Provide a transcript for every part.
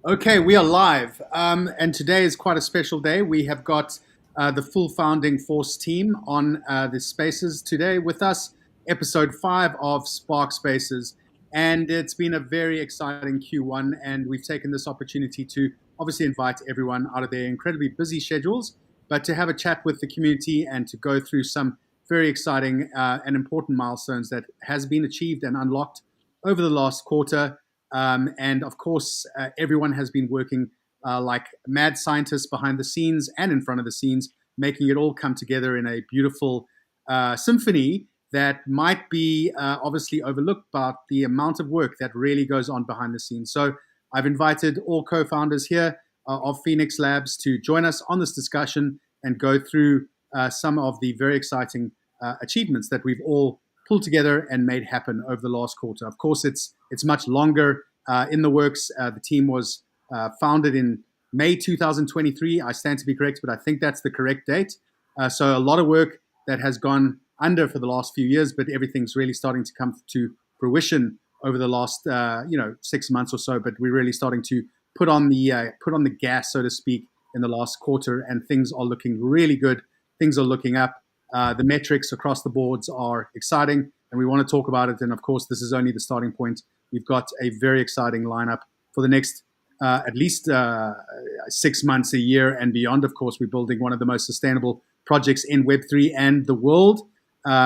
Okay, we are live. And today is quite a special day. We have got the full founding force team on the spaces today with us, episode 5 of Spark Spaces. And it's been a very exciting Q1, and we've taken this opportunity to obviously invite everyone out of their incredibly busy schedules, but to have a chat with the community and to go through some very exciting and important milestones that has been achieved and unlocked over the last quarter. And of course, everyone has been working like mad scientists behind the scenes and in front of the scenes, making it all come together in a beautiful symphony that might be obviously overlooked, but the amount of work that really goes on behind the scenes. So I've invited all co-founders here of Phoenix Labs to join us on this discussion and go through some of the very exciting achievements that we've all pulled together and made happen over the last quarter. Of course, it's much longer in the works. The team was founded in May 2023. I stand to be correct, but I think that's the correct date. So a lot of work that has gone under for the last few years, but everything's really starting to come to fruition over the last 6 months or so. But we're really starting to put on the gas, so to speak, in the last quarter, and things are looking really good. Things are looking up. The metrics across the boards are exciting, and we want to talk about it. And of course, this is only the starting point. We've got a very exciting lineup for the next at least 6 months, a year, and beyond. Of course, we're building one of the most sustainable projects in Web3 and the world.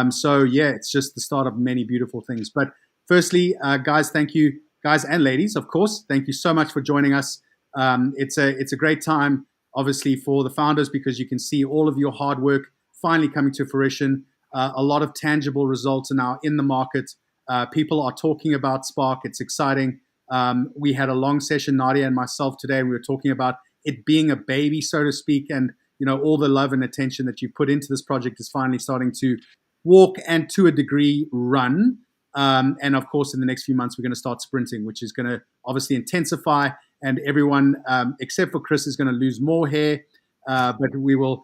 So yeah, it's just the start of many beautiful things. But firstly, guys, thank you, guys and ladies, of course, thank you so much for joining us. It's a great time, obviously, for the founders because you can see all of your hard work finally coming to fruition. A lot of tangible results are now in the market. People are talking about Spark. It's exciting. We had a long session, Nadia and myself today, and we were talking about it being a baby, so to speak, and all the love and attention that you put into this project is finally starting to walk and to a degree run. And of course, in the next few months, we're going to start sprinting, which is going to obviously intensify. And everyone, except for Chris, is going to lose more hair. But we will,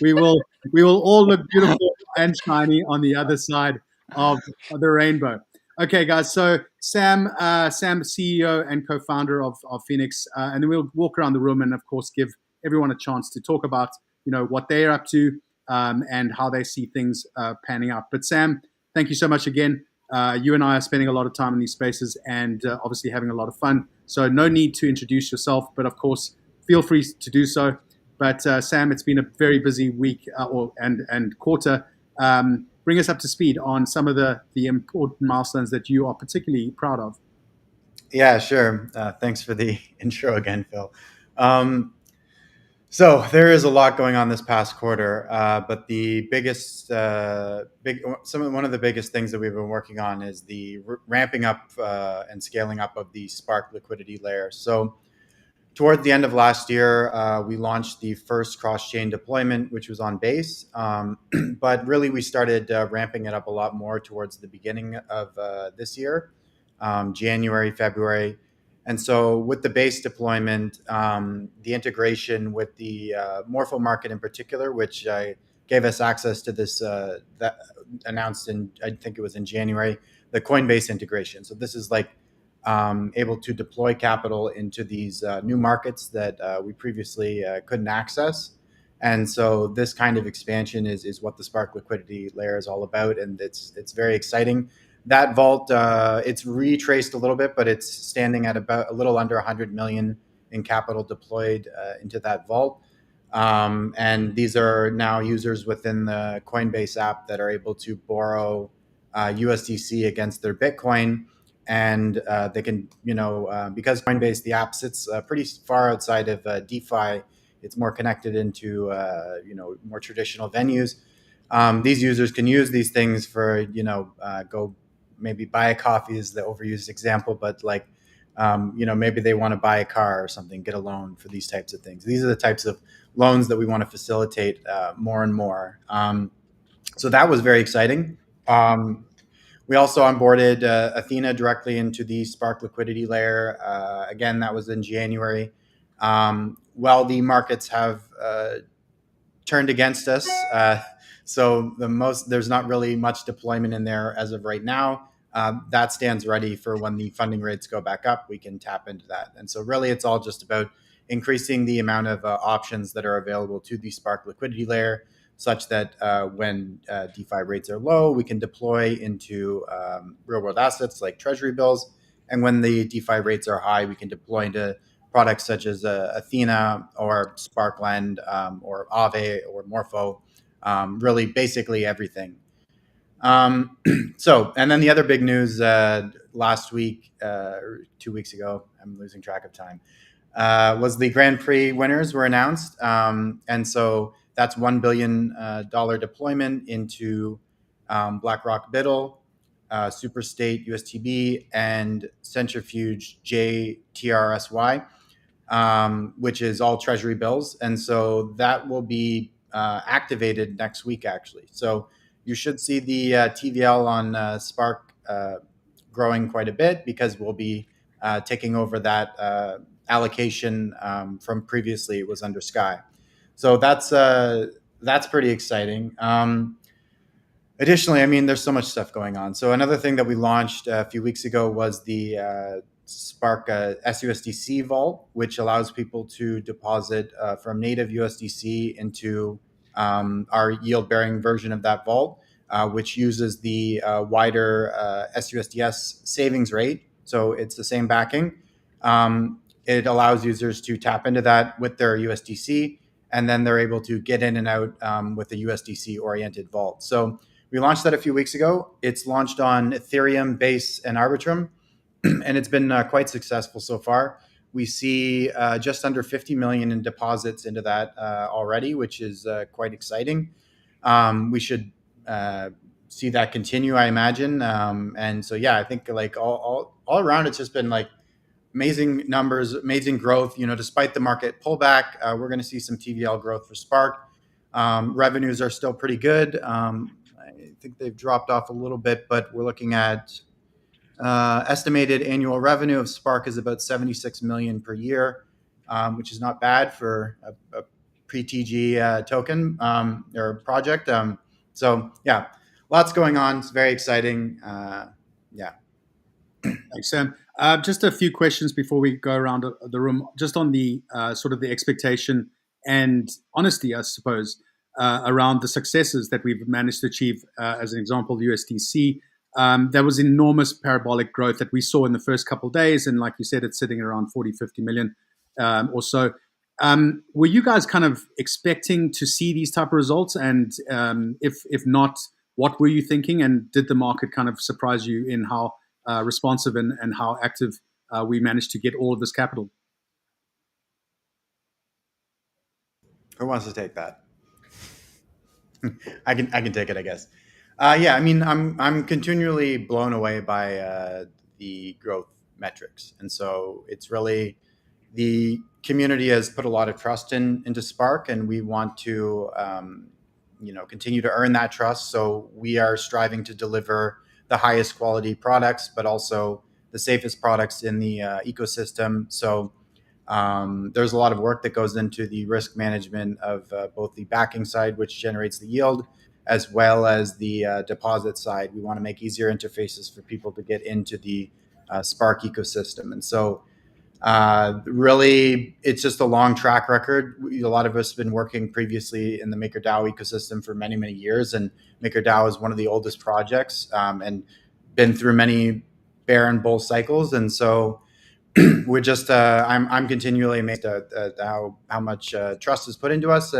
we will, we will all look beautiful and shiny on the other side of the rainbow. Okay, guys. So Sam, CEO and co-founder of Phoenix, and then we'll walk around the room and, of course, give everyone a chance to talk about what they're up to and how they see things panning out. But Sam, thank you so much again. You and I are spending a lot of time in these spaces and obviously having a lot of fun. So no need to introduce yourself, but of course, feel free to do so. But Sam, it's been a very busy week and quarter. Bring us up to speed on some of the important milestones that you are particularly proud of. Yeah, sure. Thanks for the intro again, Phil. Um, so there is a lot going on this past quarter, but the biggest, one of the biggest things that we've been working on is the ramping up and scaling up of the Spark liquidity layer. So toward the end of last year, we launched the first cross-chain deployment, which was on Base. But really, we started ramping it up a lot more towards the beginning of this year, January, February. And so with the Base deployment, the integration with the Morpho market in particular, which gave us access to this, that announced in, I think it was in January, the Coinbase integration. So this is like able to deploy capital into these new markets that we previously couldn't access. And so this kind of expansion is what the Spark liquidity layer is all about, and it's very exciting. That vault, it's retraced a little bit, but it's standing at about a little under 100 million in capital deployed into that vault. And these are now users within the Coinbase app that are able to borrow USDC against their Bitcoin. And they can, because Coinbase, the app sits pretty far outside of DeFi. It's more connected into, more traditional venues. These users can use these things for, go maybe buy a coffee is the overused example, but like, maybe they want to buy a car or something, get a loan for these types of things. These are the types of loans that we want to facilitate more and more. So that was very exciting. We also onboarded Athena directly into the Spark liquidity layer. Again, that was in January. While the markets have turned against us, so there's not really much deployment in there as of right now. that stands ready for when the funding rates go back up. We can tap into that. And so, really, it's all just about increasing the amount of options that are available to the Spark liquidity layer, such that when DeFi rates are low, we can deploy into real world assets like treasury bills. And when the DeFi rates are high, we can deploy into products such as Athena or Sparkland or Aave or Morpho, really basically everything. And then the other big news last week, or 2 weeks ago, I'm losing track of time, was the Grand Prix winners were announced. And so that's $1 billion deployment into BlackRock Biddle, Superstate USTB, and Centrifuge JTRSY, which is all treasury bills. And so that will be activated next week, actually. So you should see the TVL on Spark growing quite a bit because we'll be taking over that allocation from previously it was under Sky. So that's pretty exciting. Additionally, I mean, there's so much stuff going on. So another thing that we launched a few weeks ago was the Spark SUSDC vault, which allows people to deposit from native USDC into our yield-bearing version of that vault, which uses the wider SUSDS savings rate. So it's the same backing. It allows users to tap into that with their USDC, and then they're able to get in and out with a USDC-oriented vault. So we launched that a few weeks ago. It's launched on Ethereum, Base, and Arbitrum, and it's been quite successful so far. We see just under 50 million in deposits into that already, which is quite exciting. We should see that continue, I imagine. And so, yeah, I think like all around, it's just been like amazing numbers, amazing growth. You know, despite the market pullback, we're going to see some TVL growth for Spark. Revenues are still pretty good. I think they've dropped off a little bit, but we're looking at estimated annual revenue of Spark is about 76 million per year, which is not bad for a pre-TG token or project. So yeah, lots going on. It's very exciting. Yeah. Thanks, Sam. Just a few questions before we go around the room, just on the sort of the expectation and honesty, I suppose, around the successes that we've managed to achieve. As an example, USDC. There was enormous parabolic growth that we saw in the first couple of days. And like you said, it's sitting around 40, 50 million or so. Were you guys kind of expecting to see these type of results? And if not, what were you thinking? And did the market kind of surprise you in how responsive and how active we managed to get all of this capital? Who wants to take that? I can take it, I guess. Yeah, I mean, I'm continually blown away by the growth metrics, and so it's really the community has put a lot of trust into Spark, and we want to continue to earn that trust. So we are striving to deliver the highest quality products, but also the safest products in the ecosystem. So there's a lot of work that goes into the risk management of both the backing side, which generates the yield, as well as the deposit side. We want to make easier interfaces for people to get into the Spark ecosystem. And so really, it's just a long track record. A lot of us have been working previously in the MakerDAO ecosystem for many, many years, and MakerDAO is one of the oldest projects and been through many bear and bull cycles. And so we're just I'm continually amazed at how much trust is put into us,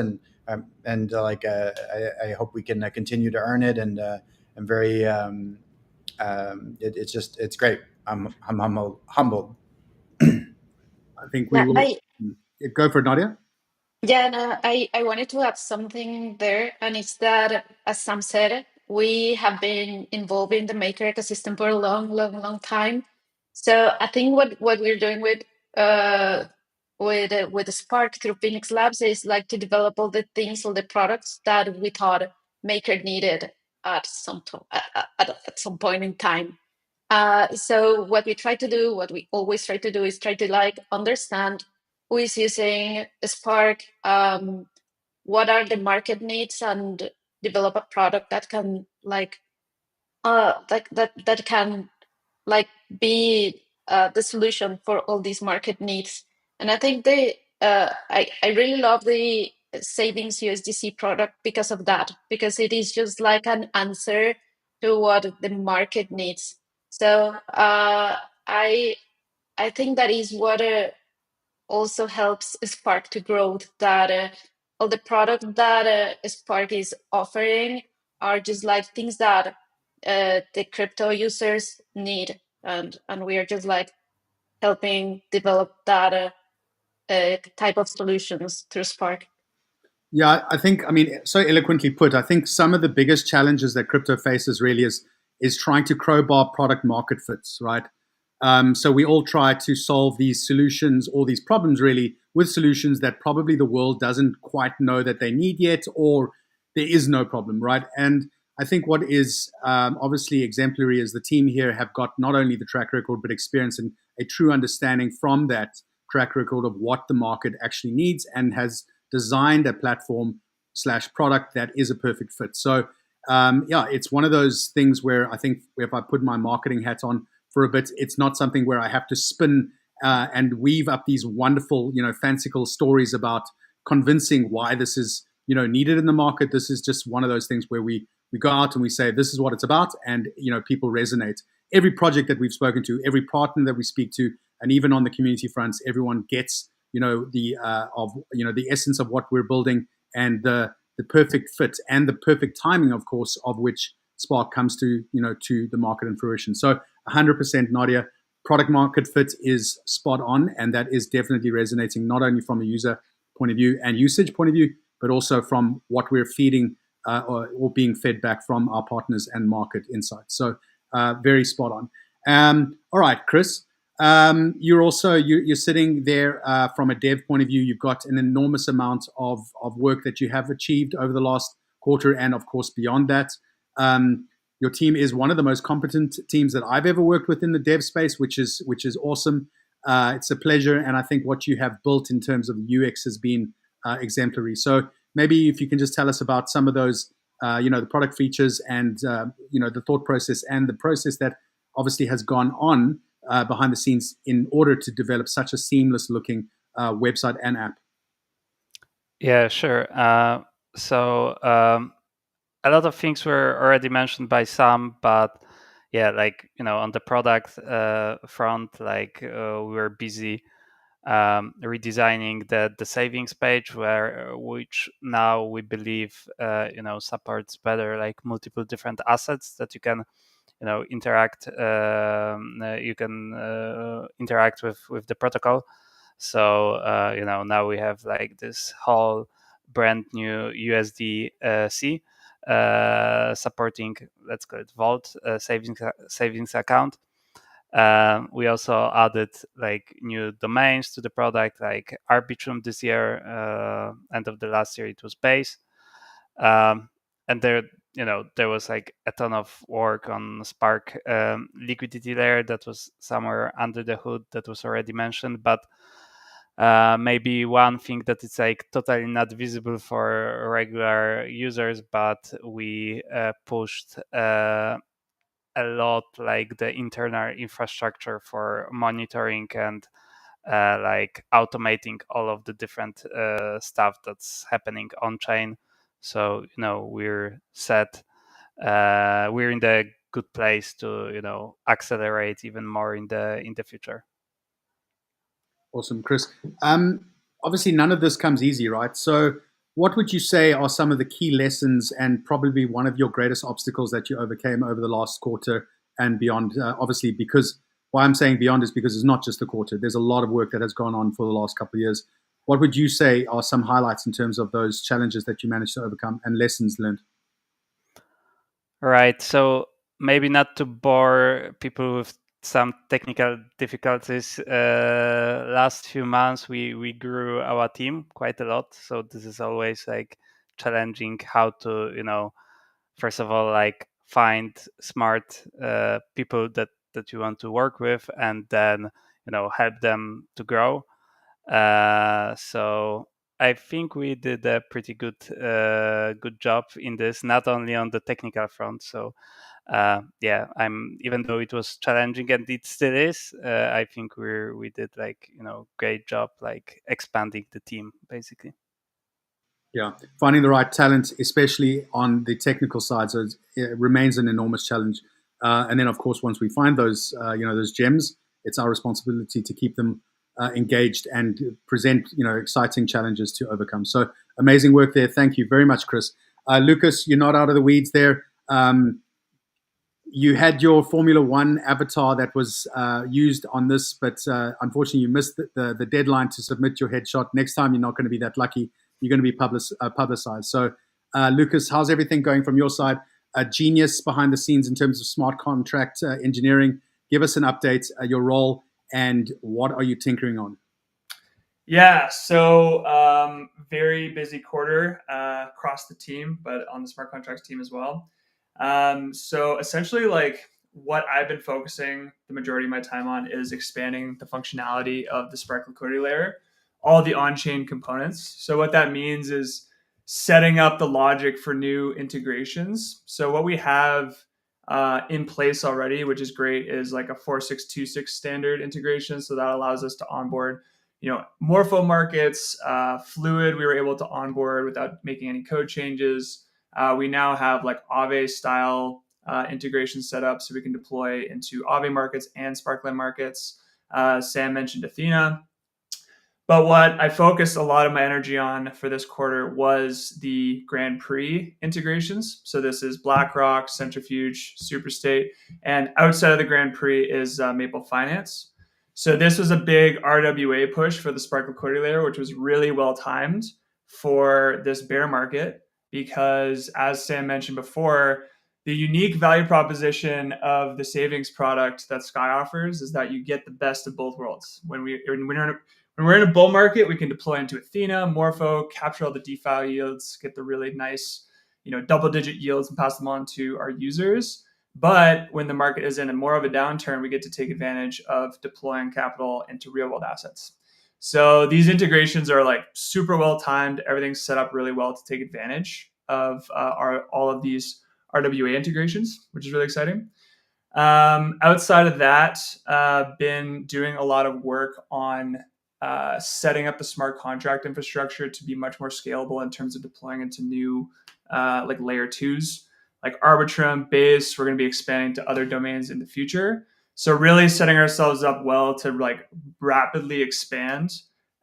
I hope we can continue to earn it, and I'm very it's great. I'm humbled. I think we Yeah, will I go for it, Nadia. yeah, no, I wanted to add something there, and it's that, as Sam said, we have been involved in the maker ecosystem for a long, long, long time. So I think what we're doing uh with the Spark through Phoenix Labs is like to develop all the things, all the products that we thought maker needed at at some point in time. So what we try to do, what we always try to do, is try to like understand who is using Spark, what are the market needs, and develop a product that can like that can like be the solution for all these market needs. And I think I really love the savings USDC product because of that, because it is just like an answer to what the market needs. So I think that is what also helps Spark to grow. That all the products that Spark is offering are just like things that the crypto users need, and we are just like helping develop that type of solutions through Spark. Yeah, I think, I mean, so eloquently put, I think some of the biggest challenges that crypto faces really is trying to crowbar product market fits, right? So we all try to solve these solutions or these problems really with solutions that probably the world doesn't quite know that they need yet, or there is no problem, right? And I think what is obviously exemplary is the team here have got not only the track record but experience and a true understanding from that track record of what the market actually needs, and has designed a platform slash product that is a perfect fit. So yeah, it's one of those things where I think if I put my marketing hat on for a bit, it's not something where I have to spin and weave up these wonderful, fanciful stories about convincing why this is, needed in the market. This is just one of those things where we go out and we say this is what it's about, and people resonate. Every project that we've spoken to, every partner that we speak to, and even on the community fronts, everyone gets the essence of what we're building, and the perfect fit and the perfect timing, of course, of which Spark comes to the market and fruition. So 100% Nadia, product market fit is spot on, and that is definitely resonating not only from a user point of view and usage point of view, but also from what we're feeding or being fed back from our partners and market insights. So very spot on. All right, Chris. You're sitting there from a dev point of view. You've got an enormous amount of work that you have achieved over the last quarter, and of course beyond that. Your team is one of the most competent teams that I've ever worked with in the dev space, which is awesome. It's a pleasure, and I think what you have built in terms of UX has been exemplary. So maybe if you can just tell us about some of those, the product features and the thought process and the process that obviously has gone on behind the scenes in order to develop such a seamless looking website and app. Yeah, sure. So a lot of things were already mentioned by Sam, but yeah, like on the product front, like we were busy redesigning the savings page, which now we believe supports better like multiple different assets that you can interact interact with the protocol. So now we have like this whole brand new USDC supporting, let's call it Vault savings account. We also added like new domains to the product, like Arbitrum this year. End of the last year it was Base. And there was like a ton of work on Spark liquidity layer that was somewhere under the hood that was already mentioned, but maybe one thing that is like totally not visible for regular users, but we pushed a lot like the internal infrastructure for monitoring and like automating all of the different stuff that's happening on chain. So we're set. We're in the good place to accelerate even more in the future. Awesome, Chris. Obviously, none of this comes easy, right? So, what would you say are some of the key lessons and probably one of your greatest obstacles that you overcame over the last quarter and beyond? Obviously, because why I'm saying beyond is because it's not just the quarter. There's a lot of work that has gone on for the last couple of years. What would you say are some highlights in terms of those challenges that you managed to overcome and lessons learned? Right. So maybe not to bore people with some technical difficulties. Last few months, we grew our team quite a lot. So this is always like challenging how to first of all like find smart people that you want to work with, and then help them to grow. So I think we did a pretty good job in this, not only on the technical front. So yeah, I'm, even though it was challenging and it still is, I think we did like, great job like expanding the team basically. Yeah, finding the right talent, especially on the technical side, so it remains an enormous challenge. And then, of course, once we find those, those gems, it's our responsibility to keep them engaged and present, exciting challenges to overcome. So amazing work there. Thank you very much, Chris. Lucas, you're not out of the weeds there. You had your Formula One avatar that was used on this, but unfortunately, you missed the deadline to submit your headshot. Next time, you're not going to be that lucky. You're going to be publicized. So, Lucas, how's everything going from your side? A genius behind the scenes in terms of smart contract engineering. Give us an update, your role, and what are you tinkering on? Yeah, so very busy quarter across the team, but on the smart contracts team as well. So essentially, like what I've been focusing the majority of my time on is expanding the functionality of the Spark liquidity layer, all the on-chain components. So what that means is setting up the logic for new integrations. So what we have in place already, which is great, is like a 4626 standard integration. So that allows us to onboard Morpho markets, Fluid, we were able to onboard without making any code changes. We now have like Aave style integration set up so we can deploy into Aave markets and Sparkland markets. Sam mentioned Athena. But what I focused a lot of my energy on for this quarter was the Grand Prix integrations. So this is BlackRock, Centrifuge, Superstate, and outside of the Grand Prix is Maple Finance. So this was a big RWA push for the Spark liquidity layer, which was really well timed for this bear market because, as Sam mentioned before, the unique value proposition of the savings product that Sky offers is that you get the best of both worlds. When we're in a bull market, we can deploy into Athena, Morpho, capture all the DeFi yields, get the really nice, double-digit yields and pass them on to our users. But when the market is in a more of a downturn, we get to take advantage of deploying capital into real-world assets. So these integrations are like super well timed. Everything's set up really well to take advantage of all of these RWA integrations, which is really exciting. Outside of that, been doing a lot of work on setting up the smart contract infrastructure to be much more scalable in terms of deploying into new like layer twos, like Arbitrum, Base. We're going to be expanding to other domains in the future. So really setting ourselves up well to like rapidly expand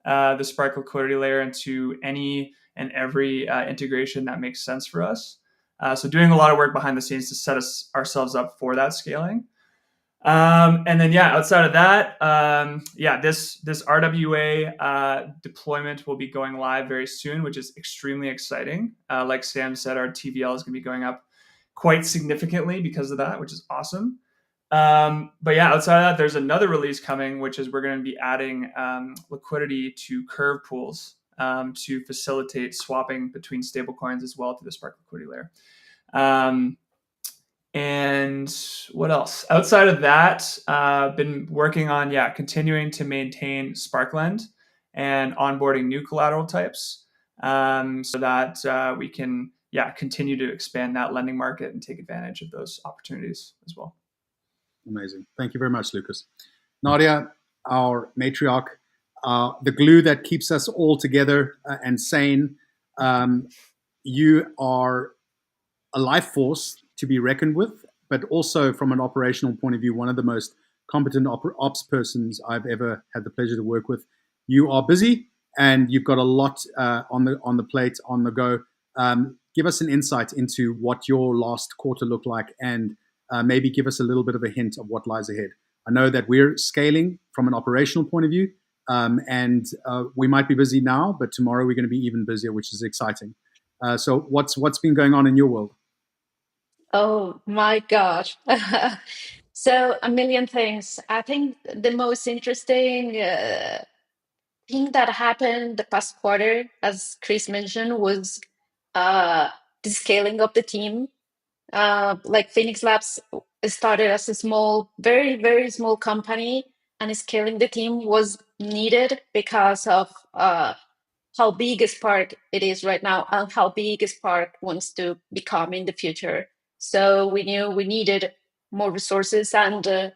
the Spark liquidity layer into any and every integration that makes sense for us. So doing a lot of work behind the scenes to set ourselves up for that scaling. And then, outside of that, this RWA deployment will be going live very soon, which is extremely exciting. Like Sam said, our TVL is going to be going up quite significantly because of that, which is awesome. But outside of that, there's another release coming, which is we're going to be adding liquidity to curve pools to facilitate swapping between stablecoins as well through the Spark liquidity layer. And what else? Outside of that, been working on continuing to maintain Sparkland and onboarding new collateral types, so that we can continue to expand that lending market and take advantage of those opportunities as well. Amazing. Thank you very much, Lucas. Nadia, our matriarch, the glue that keeps us all together and sane. You are a life force to be reckoned with, but also from an operational point of view, one of the most competent ops persons I've ever had the pleasure to work with. You are busy and you've got a lot on the plate, on the go. Give us an insight into what your last quarter looked like and maybe give us a little bit of a hint of what lies ahead. I know that we're scaling from an operational point of view, and we might be busy now, but tomorrow we're going to be even busier, which is exciting. So what's been going on in your world? Oh my gosh. So a million things. I think the most interesting thing that happened the past quarter, as Chris mentioned, was uh, the scaling of the team. Like Phoenix Labs started as a small, very, very small company, and scaling the team was needed because of how big Spark it is right now and how big Spark wants to become in the future. So we knew we needed more resources. And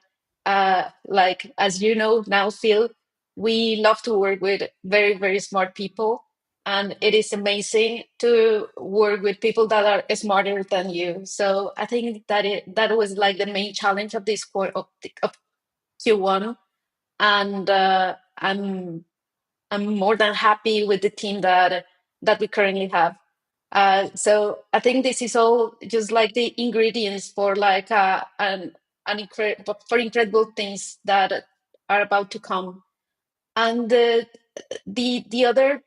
like, as you know now, Phil, we love to work with very, very smart people. And it is amazing to work with people that are smarter than you. So I think that was like the main challenge of this quarter of Q1. And I'm more than happy with the team that we currently have. So I think this is all just like the ingredients for like for incredible things that are about to come. And the other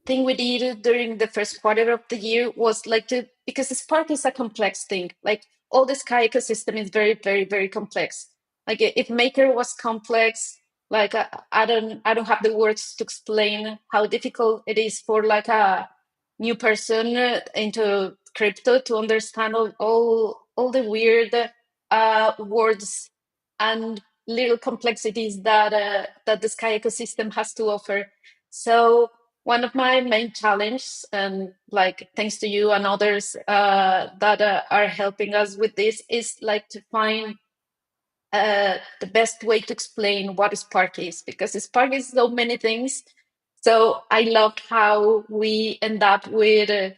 thing we did during the first quarter of the year was like because Spark is a complex thing. Like all the Sky ecosystem is very, very, very complex. Like if Maker was complex, like I don't have the words to explain how difficult it is for like a new person into crypto to understand all the weird words and little complexities that the Sky ecosystem has to offer. So one of my main challenges, and like thanks to you and others that are helping us with this, is like to find the best way to explain what Spark is, because Spark is so many things. So I loved how we end up with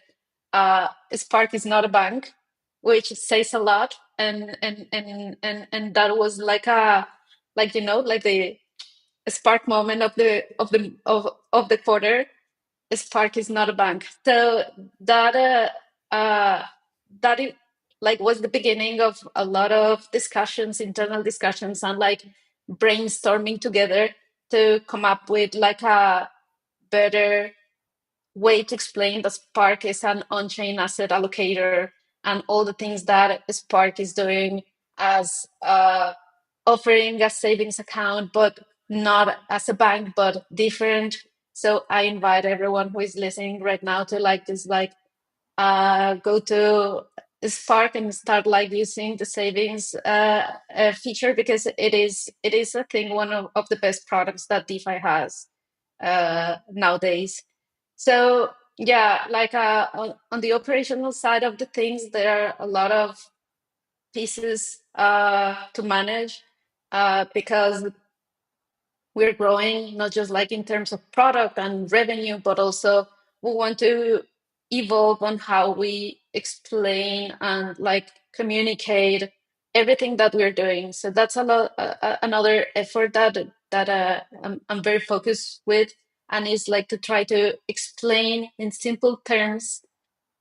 Spark is not a bank, which says a lot, and that was like like like the Spark moment of the quarter. Spark is not a bank. So that that it, like was the beginning of a lot of discussions, internal discussions, and like brainstorming together to come up with like a better way to explain that Spark is an on-chain asset allocator and all the things that Spark is doing as offering a savings account, but not as a bank, but different. So I invite everyone who is listening right now to like just like go to Spark and start like using the savings feature, because it is I think one of the best products that DeFi has nowadays. So yeah, like on the operational side of the things, there are a lot of pieces to manage because we're growing not just like in terms of product and revenue, but also we want to evolve on how we explain and like communicate everything that we're doing. So that's a lot another effort that I'm very focused with, and is like to try to explain in simple terms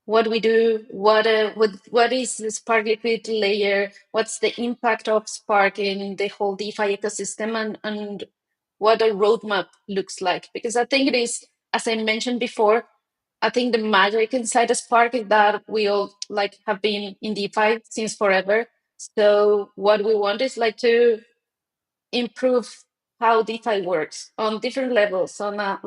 what we do, what is the Spark liquidity layer, what's the impact of Spark in the whole DeFi ecosystem, and what a roadmap looks like. Because I think it is, as I mentioned before, I think the magic inside the Spark is that we all like have been in DeFi since forever. So what we want is like to improve how DeFi works on different levels, on a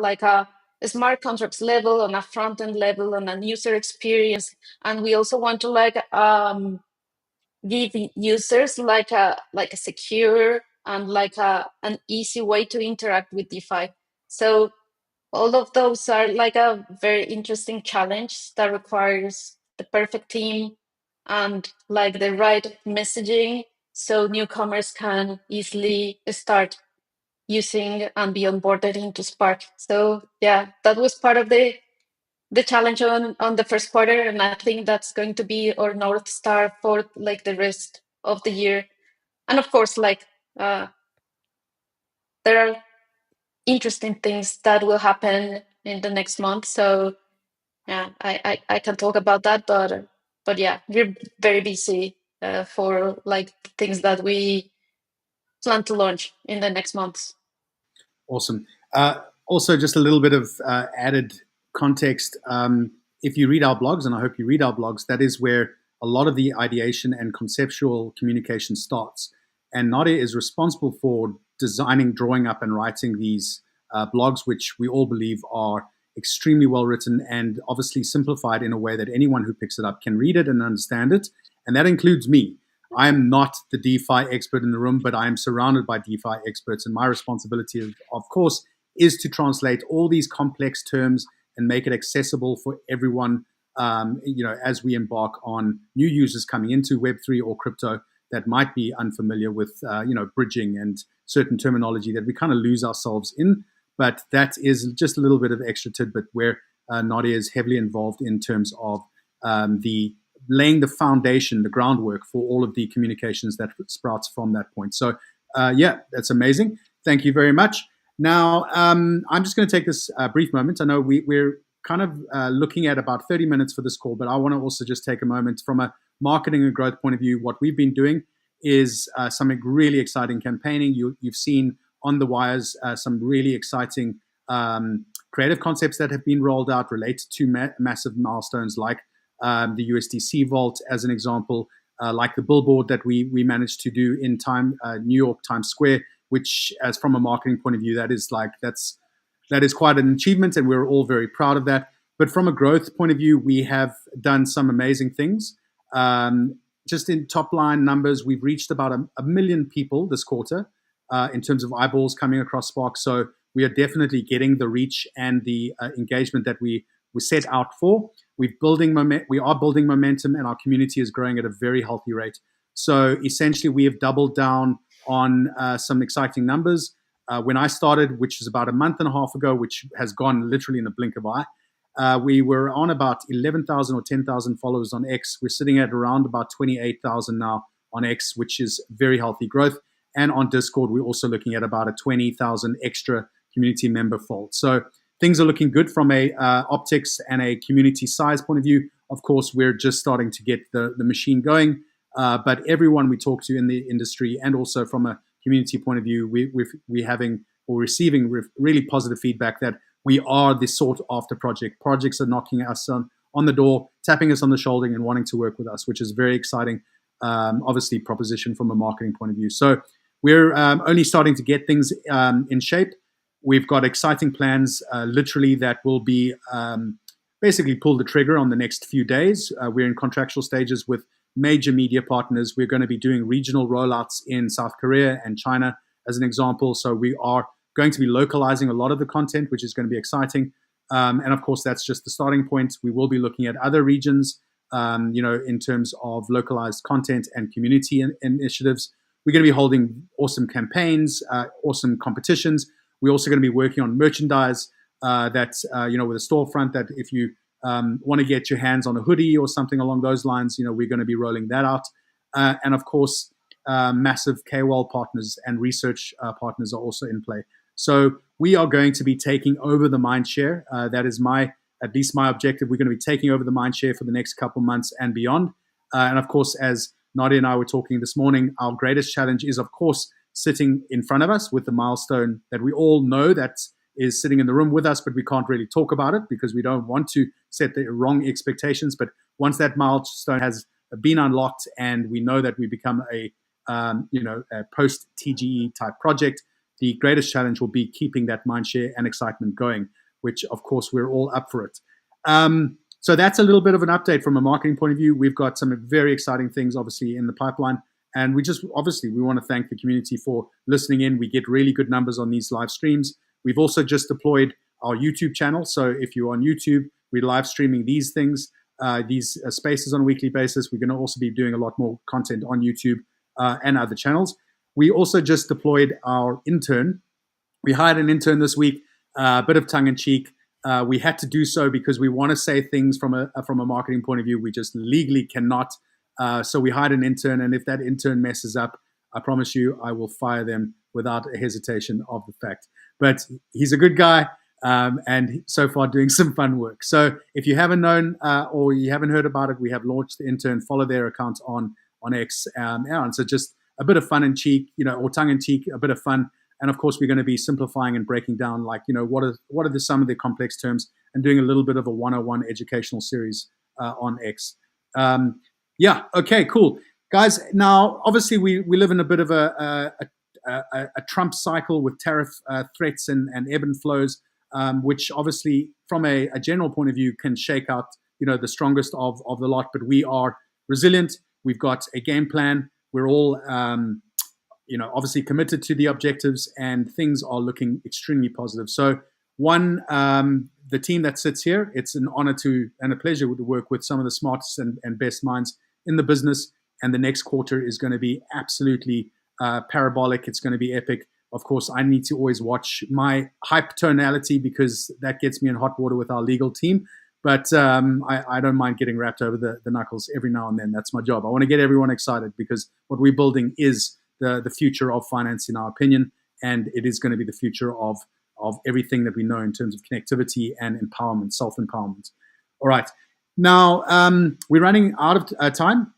smart contracts level, on a front end level, on a user experience, and we also want to like give users like a secure and like an easy way to interact with DeFi. So all of those are like a very interesting challenge that requires the perfect team and like the right messaging, so newcomers can easily start using and be onboarded into Spark. So yeah, that was part of the challenge on the first quarter, and I think that's going to be our North Star for like the rest of the year. And of course, like there are interesting things that will happen in the next month. So yeah, I can talk about that, but yeah, we're very busy for like things that we plan to launch in the next months. Awesome. Also, just a little bit of added context. If you read our blogs, and I hope you read our blogs, that is where a lot of the ideation and conceptual communication starts. And Nadia is responsible for designing, drawing up, and writing these blogs, which we all believe are extremely well written and obviously simplified in a way that anyone who picks it up can read it and understand it. And that includes me. I am not the DeFi expert in the room, but I am surrounded by DeFi experts. And my responsibility, of course, is to translate all these complex terms and make it accessible for everyone as we embark on new users coming into Web3 or crypto that might be unfamiliar with, bridging and certain terminology that we kind of lose ourselves in. But that is just a little bit of extra tidbit where Nadia is heavily involved in terms of the laying the foundation, the groundwork for all of the communications that sprouts from that point. So, that's amazing. Thank you very much. Now, I'm just going to take this brief moment. I know we're kind of looking at about 30 minutes for this call, but I want to also just take a moment from a marketing and growth point of view. What we've been doing is some really exciting campaigning. You've seen on the wires some really exciting creative concepts that have been rolled out related to massive milestones like the USDC vault, as an example, like the billboard that we managed to do in New York Times Square, which, as from a marketing point of view, that is quite an achievement, and we're all very proud of that. But from a growth point of view, we have done some amazing things. Just in top line numbers, we've reached about a million people this quarter in terms of eyeballs coming across Spark. So we are definitely getting the reach and the engagement that we set out for. We are building momentum, and our community is growing at a very healthy rate. So essentially, we have doubled down on some exciting numbers. When I started, which was about a month and a half ago, which has gone literally in the blink of an eye, we were on about 11,000 or 10,000 followers on X. We're sitting at around about 28,000 now on X, which is very healthy growth. And on Discord, we're also looking at about a 20,000 extra community member fold. So things are looking good from a optics and a community size point of view. Of course, we're just starting to get the machine going. But everyone we talk to in the industry, and also from a community point of view, we're having or receiving really positive feedback that we are the sought after project. Projects are knocking us on the door, tapping us on the shoulder and wanting to work with us, which is very exciting, obviously, proposition from a marketing point of view. So we're only starting to get things in shape. We've got exciting plans, literally, that will be basically pull the trigger on the next few days. We're in contractual stages with major media partners. We're going to be doing regional rollouts in South Korea and China, as an example. So we are going to be localizing a lot of the content, which is going to be exciting. And of course, that's just the starting point. We will be looking at other regions, in terms of localized content and community initiatives. We're going to be holding awesome campaigns, awesome competitions. We're also going to be working on merchandise that's, with a storefront that if you want to get your hands on a hoodie or something along those lines, we're going to be rolling that out. And of course, massive KOL partners and research partners are also in play. So we are going to be taking over the mind share. That is at least my objective. We're going to be taking over the mind share for the next couple months and beyond. And of course, as Nadia and I were talking this morning, our greatest challenge is, of course, sitting in front of us with the milestone that we all know that is sitting in the room with us, but we can't really talk about it because we don't want to set the wrong expectations. But once that milestone has been unlocked and we know that we become a post TGE type project, the greatest challenge will be keeping that mindshare and excitement going, which of course we're all up for it. So that's a little bit of an update from a marketing point of view. We've got some very exciting things obviously in the pipeline. And we want to thank the community for listening in. We get really good numbers on these live streams. We've also just deployed our YouTube channel. So if you're on YouTube, we're live streaming these things, these spaces on a weekly basis. We're going to also be doing a lot more content on YouTube and other channels. We also just deployed our intern. We hired an intern this week, a bit of tongue in cheek. We had to do so because we want to say things from a marketing point of view. We just legally cannot. So we hired an intern, and if that intern messes up, I promise you I will fire them without a hesitation of the fact. But he's a good guy, and so far doing some fun work. So if you haven't known or you haven't heard about it, we have launched the intern. Follow their account on X. And so just a bit of fun and cheek, or tongue in cheek, a bit of fun. And of course, we're going to be simplifying and breaking down, what are some of the complex terms, and doing a little bit of a 101 educational series on X. Okay, cool. Guys, now, obviously, we live in a bit of a Trump cycle with tariff threats and ebb and flows, which obviously, from a general point of view, can shake out, the strongest of the lot. But we are resilient. We've got a game plan. We're all, obviously committed to the objectives, and things are looking extremely positive. So one the team that sits here, it's an honor and a pleasure to work with some of the smartest and best minds in the business. And the next quarter is going to be absolutely parabolic. It's going to be epic. Of course, I need to always watch my hype tonality because that gets me in hot water with our legal team. But I don't mind getting wrapped over the knuckles every now and then. That's my job. I want to get everyone excited because what we're building is the future of finance, in our opinion, and it is going to be the future of everything that we know in terms of connectivity and empowerment, self-empowerment. All right. Now, we're running out of time.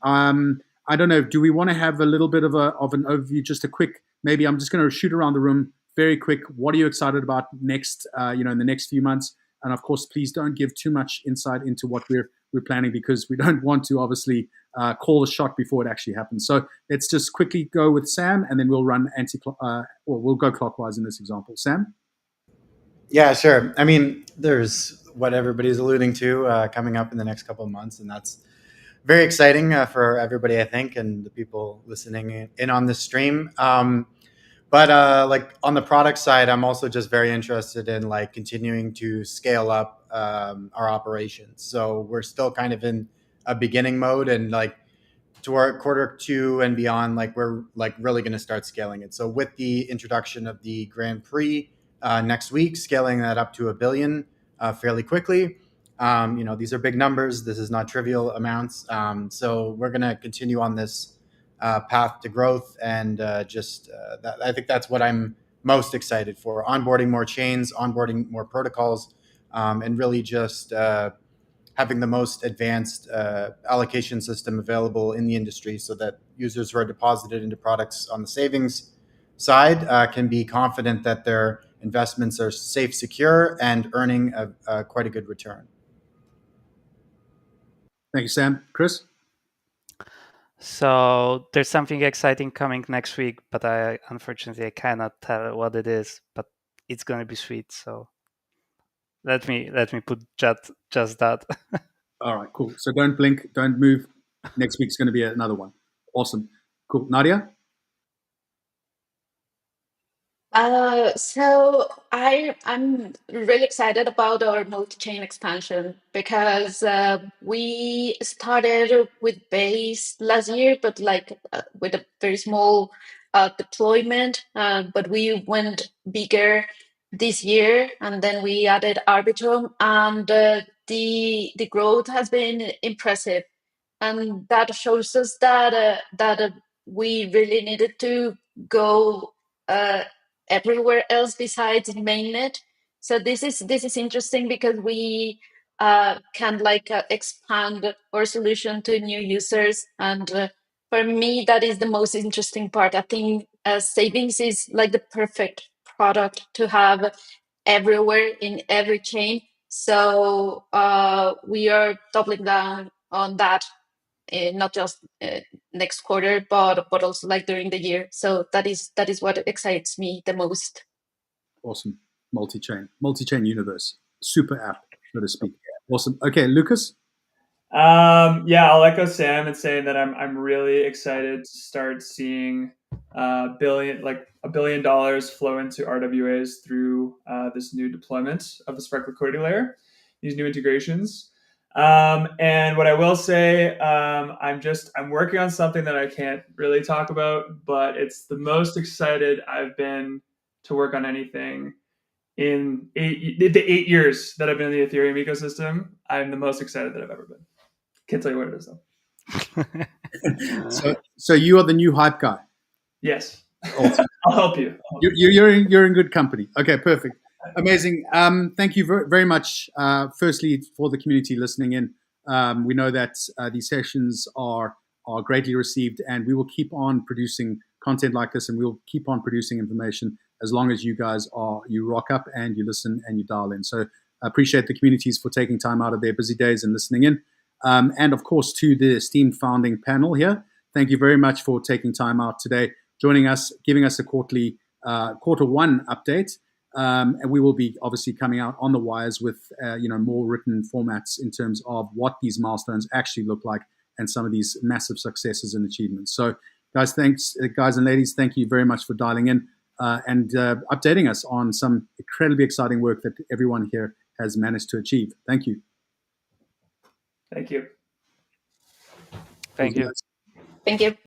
I don't know. Do we want to have a little bit of an overview, just a quick, maybe I'm just going to shoot around the room very quick. What are you excited about next, in the next few months? And of course, please don't give too much insight into what we're planning because we don't want to obviously call the shot before it actually happens. So let's just quickly go with Sam, and then we'll run we'll go clockwise in this example. Sam? Yeah, sure. I mean, there's what everybody's alluding to coming up in the next couple of months, and that's very exciting for everybody, I think, and the people listening in on this stream. But like on the product side, I'm also just very interested in like continuing to scale up our operations. So we're still kind of in a beginning mode, and like to our quarter 2 and beyond, like we're like really going to start scaling it. So with the introduction of the Grand Prix next week, scaling that up to $1 billion fairly quickly. These are big numbers. This is not trivial amounts. So we're going to continue on this path to growth, and I think that's what I'm most excited for: onboarding more chains, onboarding more protocols, and really just having the most advanced allocation system available in the industry, so that users who are deposited into products on the savings side can be confident that their investments are safe, secure, and earning quite a good return. Thank you, Sam. Chris? So there's something exciting coming next week, but unfortunately I cannot tell what it is, but it's going to be sweet. So let me put just that. All right, cool. So don't blink, don't move. Next week's going to be another one. Awesome. Cool. Nadia? So I'm really excited about our multi-chain expansion because we started with Base last year, but like with a very small deployment. But we went bigger this year, and then we added Arbitrum, and the growth has been impressive, and that shows us that we really needed to go. Everywhere else besides mainnet. So this is interesting because we can expand our solution to new users, and for me that is the most interesting part. I think savings is like the perfect product to have everywhere in every chain. So we are doubling down on that, not just next quarter, but also like during the year. So that is what excites me the most. Awesome. Multi-chain universe. Super app, so to speak. Awesome. Okay, Lucas? I'll echo Sam in saying that I'm really excited to start seeing $1 billion flow into RWAs through this new deployment of the Spark liquidity layer, these new integrations. And what I will say, I'm working on something that I can't really talk about, but it's the most excited I've been to work on anything in the 8 years that I've been in the Ethereum ecosystem. I'm the most excited that I've ever been. Can't tell you what it is though. So you are the new hype guy. Yes. Awesome. I'll help you. You're in good company. Okay, perfect. Amazing. Thank you very much. Firstly, for the community listening in, we know that these sessions are greatly received, and we will keep on producing content like this, and we'll keep on producing information as long as you guys you rock up and you listen and you dial in. So I appreciate the communities for taking time out of their busy days and listening in. And of course, to the esteemed founding panel here, thank you very much for taking time out today, joining us, giving us a quarterly quarter 1 update. And we will be obviously coming out on the wires with more written formats in terms of what these milestones actually look like and some of these massive successes and achievements. So guys and ladies, thank you very much for dialing in and updating us on some incredibly exciting work that everyone here has managed to achieve. Thank you. Thank you. Thank you. Thank you.